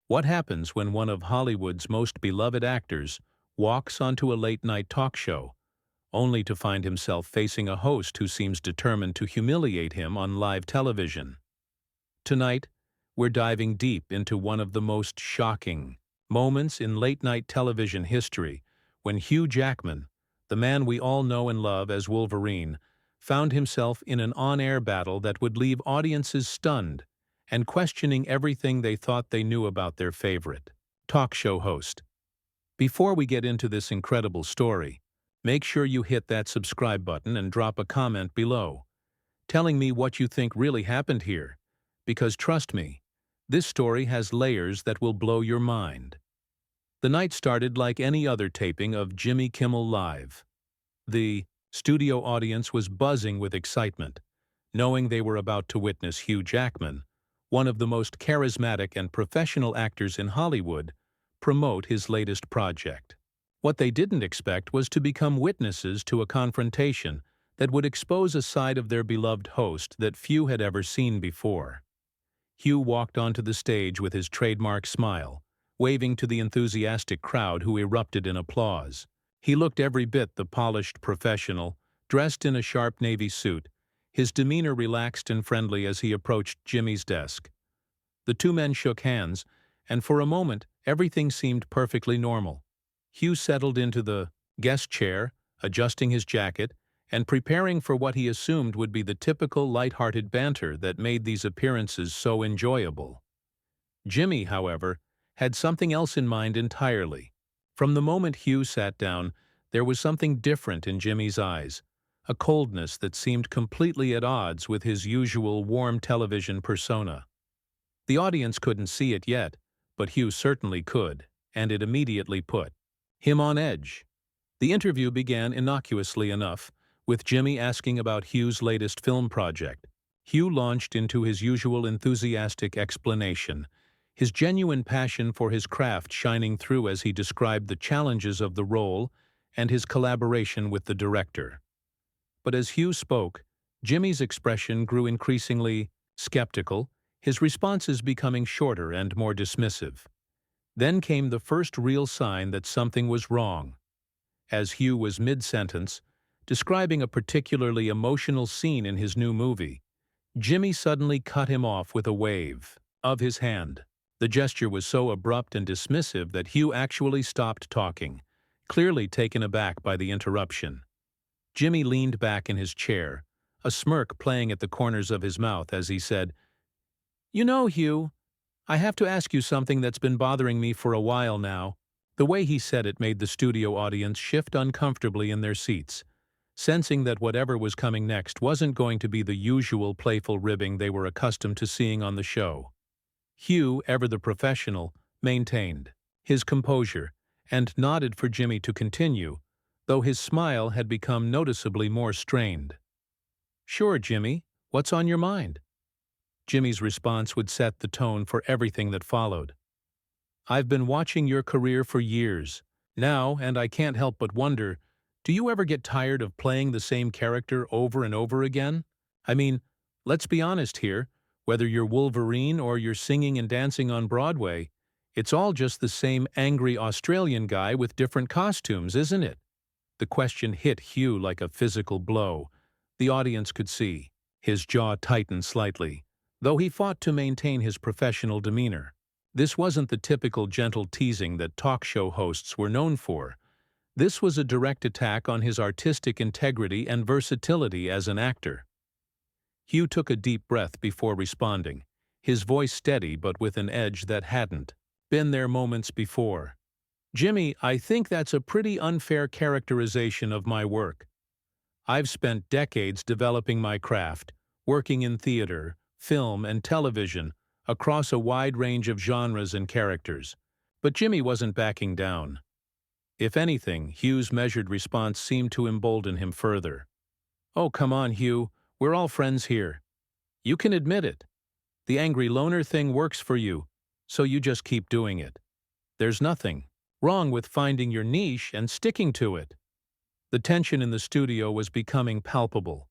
What happens when one of Hollywood's most beloved actors walks onto a late-night talk show, only to find himself facing a host who seems determined to humiliate him on live television? Tonight, we're diving deep into one of the most shocking moments in late-night television history when Hugh Jackman, the man we all know and love as Wolverine, found himself in an on-air battle that would leave audiences stunned and questioning everything they thought they knew about their favorite talk show host. Before we get into this incredible story, make sure you hit that subscribe button and drop a comment below, telling me what you think really happened here, because trust me, this story has layers that will blow your mind. The night started like any other taping of Jimmy Kimmel Live. The studio audience was buzzing with excitement, knowing they were about to witness Hugh Jackman, one of the most charismatic and professional actors in Hollywood, promote his latest project. What they didn't expect was to become witnesses to a confrontation that would expose a side of their beloved host that few had ever seen before. Hugh walked onto the stage with his trademark smile, waving to the enthusiastic crowd who erupted in applause. He looked every bit the polished professional, dressed in a sharp navy suit, his demeanor relaxed and friendly as he approached Jimmy's desk. The two men shook hands, and for a moment, everything seemed perfectly normal. Hugh settled into the guest chair, adjusting his jacket, and preparing for what he assumed would be the typical light-hearted banter that made these appearances so enjoyable. Jimmy, however, had something else in mind entirely. From the moment Hugh sat down, there was something different in Jimmy's eyes, a coldness that seemed completely at odds with his usual warm television persona. The audience couldn't see it yet, but Hugh certainly could, and it immediately put him on edge. The interview began innocuously enough, with Jimmy asking about Hugh's latest film project. Hugh launched into his usual enthusiastic explanation, his genuine passion for his craft shining through as he described the challenges of the role and his collaboration with the director. But as Hugh spoke, Jimmy's expression grew increasingly skeptical, his responses becoming shorter and more dismissive. Then came the first real sign that something was wrong. As Hugh was mid-sentence, describing a particularly emotional scene in his new movie, Jimmy suddenly cut him off with a wave of his hand. The gesture was so abrupt and dismissive that Hugh actually stopped talking, clearly taken aback by the interruption. Jimmy leaned back in his chair, a smirk playing at the corners of his mouth as he said, "You know, Hugh, I have to ask you something that's been bothering me for a while now." The way he said it made the studio audience shift uncomfortably in their seats, sensing that whatever was coming next wasn't going to be the usual playful ribbing they were accustomed to seeing on the show. Hugh, ever the professional, maintained his composure and nodded for Jimmy to continue, though his smile had become noticeably more strained. "Sure, Jimmy, what's on your mind?" Jimmy's response would set the tone for everything that followed. "I've been watching your career for years now, and I can't help but wonder, do you ever get tired of playing the same character over and over again? I mean, let's be honest here, whether you're Wolverine or you're singing and dancing on Broadway, it's all just the same angry Australian guy with different costumes, isn't it?" The question hit Hugh like a physical blow. The audience could see. His jaw tightened slightly, though he fought to maintain his professional demeanor. This wasn't the typical gentle teasing that talk show hosts were known for. This was a direct attack on his artistic integrity and versatility as an actor. Hugh took a deep breath before responding, his voice steady but with an edge that hadn't been there moments before. "Jimmy, I think that's a pretty unfair characterization of my work. I've spent decades developing my craft, working in theater, film, and television, across a wide range of genres and characters." But Jimmy wasn't backing down. If anything, Hugh's measured response seemed to embolden him further. "Oh, come on, Hugh, we're all friends here. You can admit it. The angry loner thing works for you, so you just keep doing it. There's nothing wrong with finding your niche and sticking to it." The tension in the studio was becoming palpable.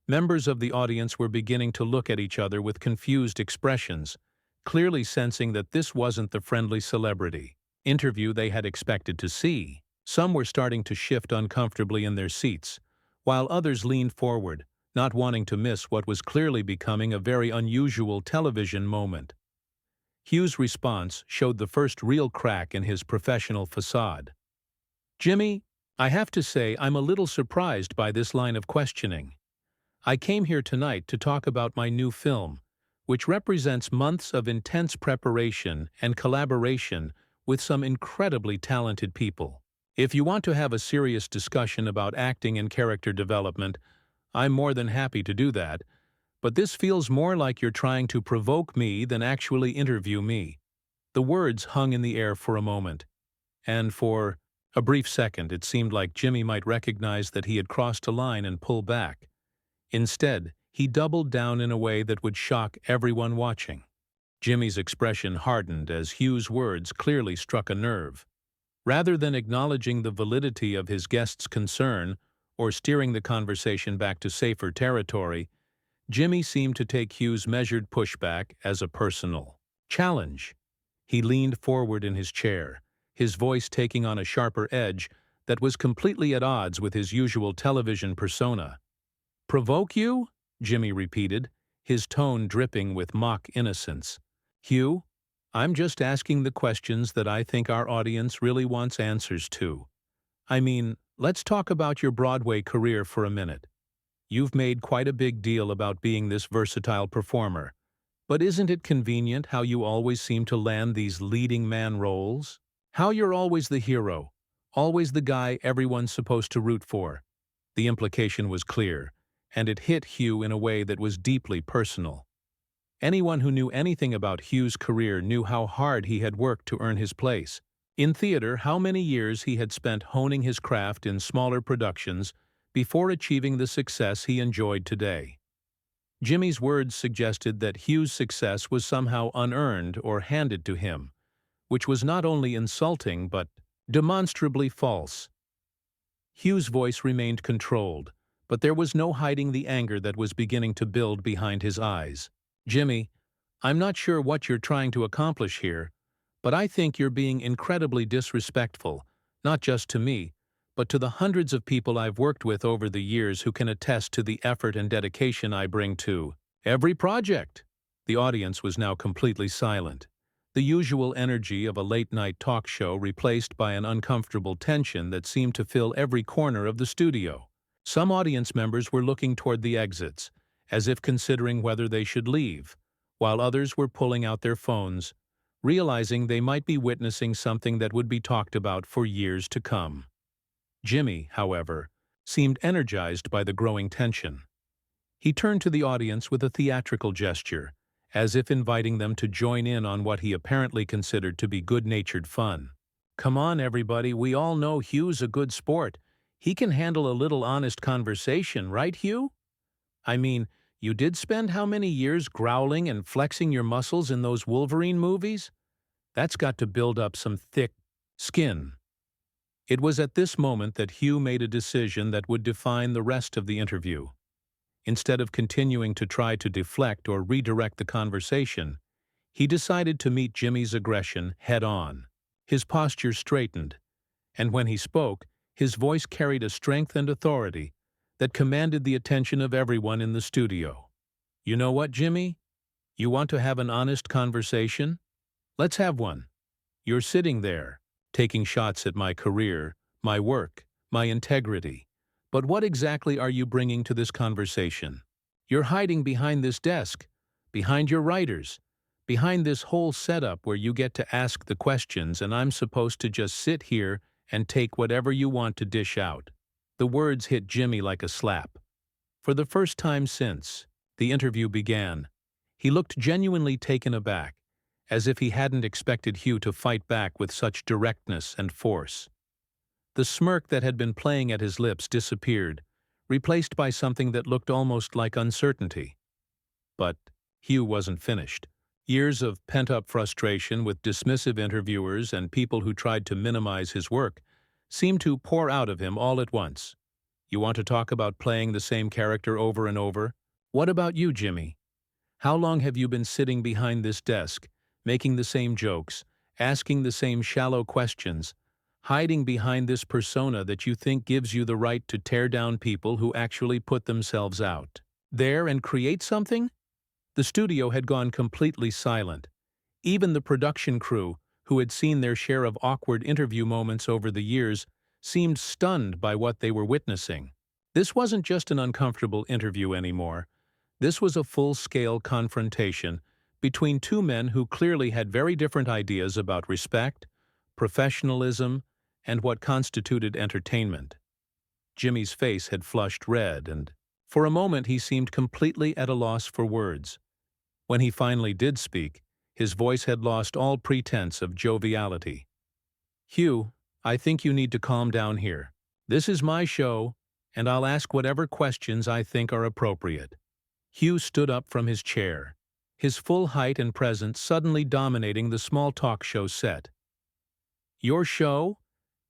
Members of the audience were beginning to look at each other with confused expressions, clearly sensing that this wasn't the friendly celebrity interview they had expected to see. Some were starting to shift uncomfortably in their seats, while others leaned forward, not wanting to miss what was clearly becoming a very unusual television moment. Hugh's response showed the first real crack in his professional facade. "Jimmy, I have to say I'm a little surprised by this line of questioning. I came here tonight to talk about my new film, which represents months of intense preparation and collaboration with some incredibly talented people. If you want to have a serious discussion about acting and character development, I'm more than happy to do that, but this feels more like you're trying to provoke me than actually interview me." The words hung in the air for a moment, and for a brief second it seemed like Jimmy might recognize that he had crossed a line and pull back. Instead, he doubled down in a way that would shock everyone watching. Jimmy's expression hardened as Hugh's words clearly struck a nerve. Rather than acknowledging the validity of his guest's concern or steering the conversation back to safer territory, Jimmy seemed to take Hugh's measured pushback as a personal challenge. He leaned forward in his chair, his voice taking on a sharper edge that was completely at odds with his usual television persona. "Provoke you?" Jimmy repeated, his tone dripping with mock innocence. "Hugh, I'm just asking the questions that I think our audience really wants answers to. I mean, let's talk about your Broadway career for a minute. You've made quite a big deal about being this versatile performer, but isn't it convenient how you always seem to land these leading man roles? How you're always the hero, always the guy everyone's supposed to root for?" The implication was clear, and it hit Hugh in a way that was deeply personal. Anyone who knew anything about Hugh's career knew how hard he had worked to earn his place. In theater, how many years he had spent honing his craft in smaller productions before achieving the success he enjoyed today. Jimmy's words suggested that Hugh's success was somehow unearned or handed to him, which was not only insulting but demonstrably false. Hugh's voice remained controlled, but there was no hiding the anger that was beginning to build behind his eyes. "Jimmy, I'm not sure what you're trying to accomplish here, but I think you're being incredibly disrespectful, not just to me, but to the hundreds of people I've worked with over the years who can attest to the effort and dedication I bring to every project." The audience was now completely silent, the usual energy of a late-night talk show replaced by an uncomfortable tension that seemed to fill every corner of the studio. Some audience members were looking toward the exits, as if considering whether they should leave, while others were pulling out their phones, realizing they might be witnessing something that would be talked about for years to come. Jimmy, however, seemed energized by the growing tension. He turned to the audience with a theatrical gesture, as if inviting them to join in on what he apparently considered to be good-natured fun. "Come on, everybody, we all know Hugh's a good sport. He can handle a little honest conversation, right, Hugh? I mean, you did spend how many years growling and flexing your muscles in those Wolverine movies? That's got to build up some thick skin." It was at this moment that Hugh made a decision that would define the rest of the interview. Instead of continuing to try to deflect or redirect the conversation, he decided to meet Jimmy's aggression head-on. His posture straightened, and when he spoke, his voice carried a strength and authority that commanded the attention of everyone in the studio. "You know what, Jimmy? You want to have an honest conversation? Let's have one. You're sitting there, taking shots at my career, my work, my integrity. But what exactly are you bringing to this conversation? You're hiding behind this desk, behind your writers, behind this whole setup where you get to ask the questions and I'm supposed to just sit here and take whatever you want to dish out." The words hit Jimmy like a slap. For the first time since the interview began, he looked genuinely taken aback, as if he hadn't expected Hugh to fight back with such directness and force. The smirk that had been playing at his lips disappeared, replaced by something that looked almost like uncertainty. But Hugh wasn't finished. Years of pent-up frustration with dismissive interviewers and people who tried to minimize his work seemed to pour out of him all at once. "You want to talk about playing the same character over and over? What about you, Jimmy? How long have you been sitting behind this desk, making the same jokes, asking the same shallow questions, hiding behind this persona that you think gives you the right to tear down people who actually put themselves out there and create something? The studio had gone completely silent. Even the production crew, who had seen their share of awkward interview moments over the years, seemed stunned by what they were witnessing. This wasn't just an uncomfortable interview anymore. This was a full-scale confrontation between two men who clearly had very different ideas about respect, professionalism, and what constituted entertainment. Jimmy's face had flushed red, and for a moment he seemed completely at a loss for words. When he finally did speak, his voice had lost all pretense of joviality. "Hugh, I think you need to calm down here. This is my show, and I'll ask whatever questions I think are appropriate." Hugh stood up from his chair, his full height and presence suddenly dominating the small talk show set. "Your show?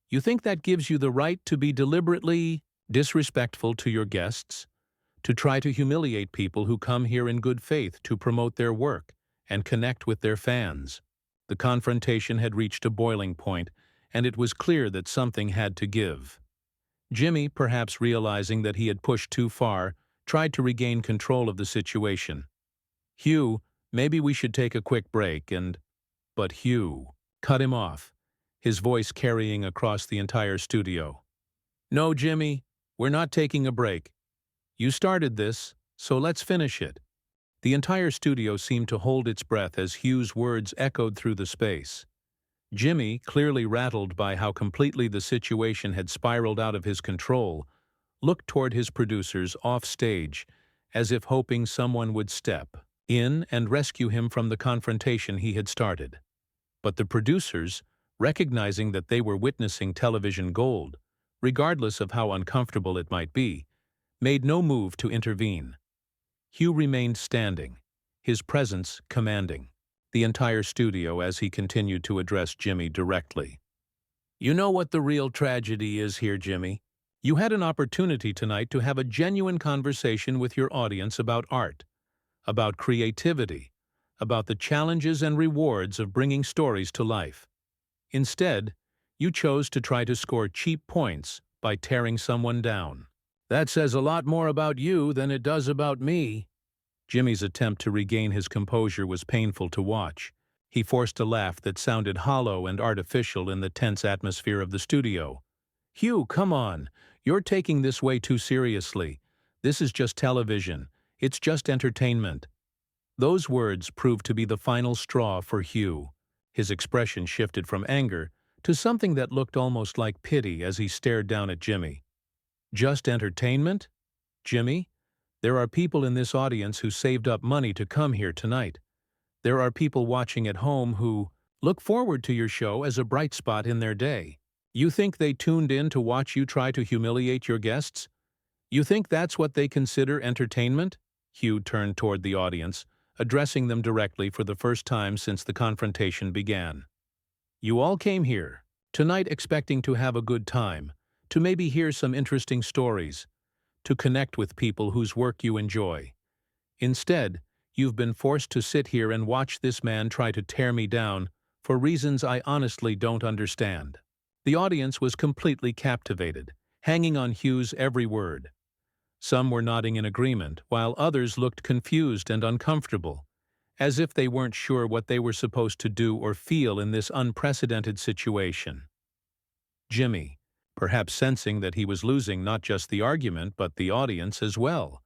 You think that gives you the right to be deliberately disrespectful to your guests? To try to humiliate people who come here in good faith to promote their work and connect with their fans?" The confrontation had reached a boiling point, and it was clear that something had to give. Jimmy, perhaps realizing that he had pushed too far, tried to regain control of the situation. "Hugh, maybe we should take a quick break and—" But Hugh cut him off, his voice carrying across the entire studio. "No, Jimmy, we're not taking a break. You started this, so let's finish it." The entire studio seemed to hold its breath as Hugh's words echoed through the space. Jimmy, clearly rattled by how completely the situation had spiraled out of his control, looked toward his producers off stage, as if hoping someone would step in and rescue him from the confrontation he had started. But the producers, recognizing that they were witnessing television gold, regardless of how uncomfortable it might be, made no move to intervene. Hugh remained standing, his presence commanding the entire studio as he continued to address Jimmy directly. "You know what the real tragedy is here, Jimmy? You had an opportunity tonight to have a genuine conversation with your audience about art, about creativity, about the challenges and rewards of bringing stories to life. Instead, you chose to try to score cheap points by tearing someone down. That says a lot more about you than it does about me." Jimmy's attempt to regain his composure was painful to watch. He forced a laugh that sounded hollow and artificial in the tense atmosphere of the studio. "Hugh, come on. You're taking this way too seriously. This is just television. It's just entertainment." Those words proved to be the final straw for Hugh. His expression shifted from anger to something that looked almost like pity as he stared down at Jimmy. "Just entertainment? Jimmy, there are people in this audience who saved up money to come here tonight. There are people watching at home who look forward to your show as a bright spot in their day. You think they tuned in to watch you try to humiliate your guests? You think that's what they consider entertainment?" Hugh turned toward the audience, addressing them directly for the first time since the confrontation began. "You all came here tonight expecting to have a good time, to maybe hear some interesting stories, to connect with people whose work you enjoy. Instead, you've been forced to sit here and watch this man try to tear me down for reasons I honestly don't understand." The audience was completely captivated, hanging on Hugh's every word. Some were nodding in agreement, while others looked confused and uncomfortable, as if they weren't sure what they were supposed to do or feel in this unprecedented situation. Jimmy, perhaps sensing that he was losing not just the argument but the audience as well,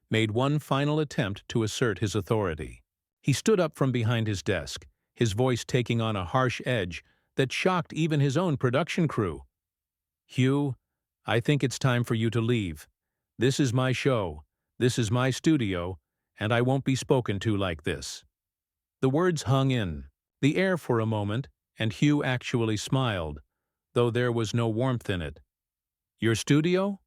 made one final attempt to assert his authority. He stood up from behind his desk, his voice taking on a harsh edge that shocked even his own production crew. "Hugh, I think it's time for you to leave. This is my show, this is my studio, and I won't be spoken to like this." The words hung in the air for a moment, and Hugh actually smiled, though there was no warmth in it. "Your studio?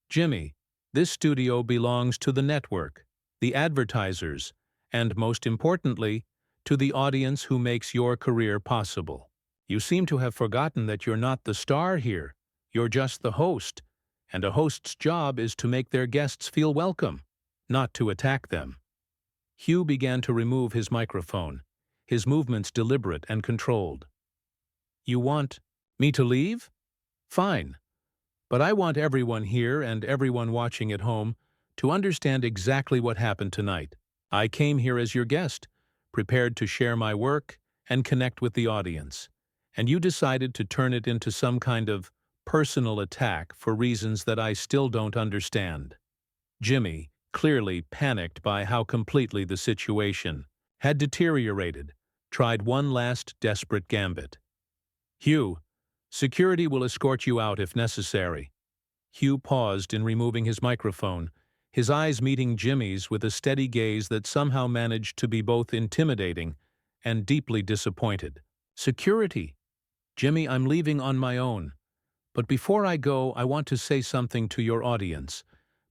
Jimmy, this studio belongs to the network, the advertisers, and most importantly, to the audience who makes your career possible. You seem to have forgotten that you're not the star here, you're just the host, and a host's job is to make their guests feel welcome, not to attack them." Hugh began to remove his microphone, his movements deliberate and controlled. "You want me to leave? Fine. But I want everyone here and everyone watching at home to understand exactly what happened tonight. I came here as your guest, prepared to share my work and connect with the audience, and you decided to turn it into some kind of personal attack for reasons that I still don't understand." Jimmy, clearly panicked by how completely the situation had deteriorated, tried one last desperate gambit. "Hugh, security will escort you out if necessary." Hugh paused in removing his microphone, his eyes meeting Jimmy's with a steady gaze that somehow managed to be both intimidating and deeply disappointed. "Security? Jimmy, I'm leaving on my own. But before I go, I want to say something to your audience,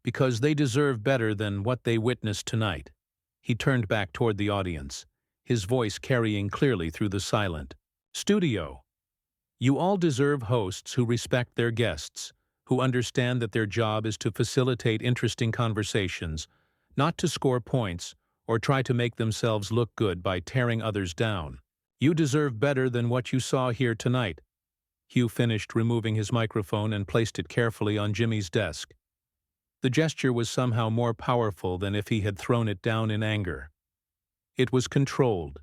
because they deserve better than what they witnessed tonight." He turned back toward the audience, his voice carrying clearly through the silent studio. "You all deserve hosts who respect their guests, who understand that their job is to facilitate interesting conversations, not to score points or try to make themselves look good by tearing others down. You deserve better than what you saw here tonight." Hugh finished removing his microphone and placed it carefully on Jimmy's desk. The gesture was somehow more powerful than if he had thrown it down in anger. It was controlled,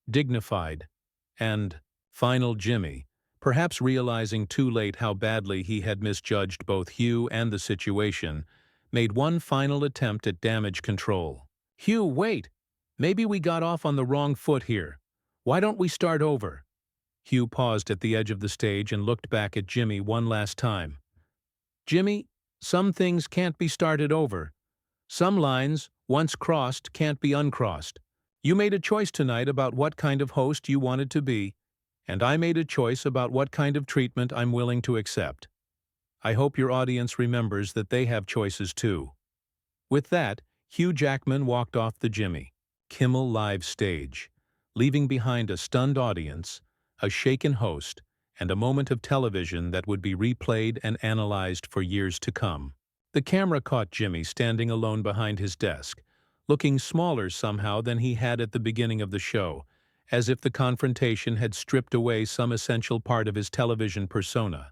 dignified, and final. Jimmy, perhaps realizing too late how badly he had misjudged both Hugh and the situation, made one final attempt at damage control. "Hugh, wait! Maybe we got off on the wrong foot here. Why don't we start over?" Hugh paused at the edge of the stage and looked back at Jimmy one last time. "Jimmy, some things can't be started over. Some lines, once crossed, can't be uncrossed. You made a choice tonight about what kind of host you wanted to be, and I made a choice about what kind of treatment I'm willing to accept. I hope your audience remembers that they have choices too." With that, Hugh Jackman walked off the Jimmy Kimmel live stage, leaving behind a stunned audience, a shaken host, and a moment of television that would be replayed and analyzed for years to come. The camera caught Jimmy standing alone behind his desk, looking smaller somehow than he had at the beginning of the show, as if the confrontation had stripped away some essential part of his television persona.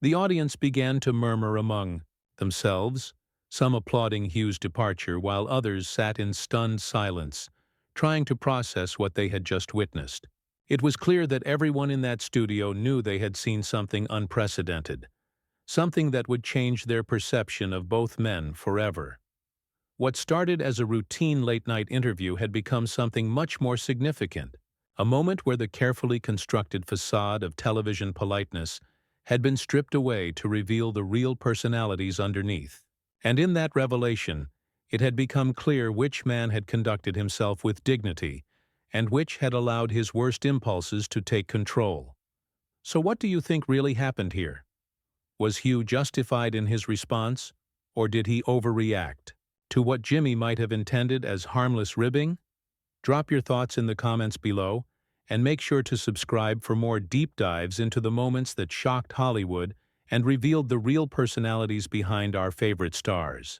The audience began to murmur among themselves, some applauding Hugh's departure while others sat in stunned silence, trying to process what they had just witnessed. It was clear that everyone in that studio knew they had seen something unprecedented, something that would change their perception of both men forever. What started as a routine late-night interview had become something much more significant, a moment where the carefully constructed facade of television politeness had been stripped away to reveal the real personalities underneath. And in that revelation, it had become clear which man had conducted himself with dignity and which had allowed his worst impulses to take control. So what do you think really happened here? Was Hugh justified in his response, or did he overreact to what Jimmy might have intended as harmless ribbing? Drop your thoughts in the comments below, and make sure to subscribe for more deep dives into the moments that shocked Hollywood and revealed the real personalities behind our favorite stars.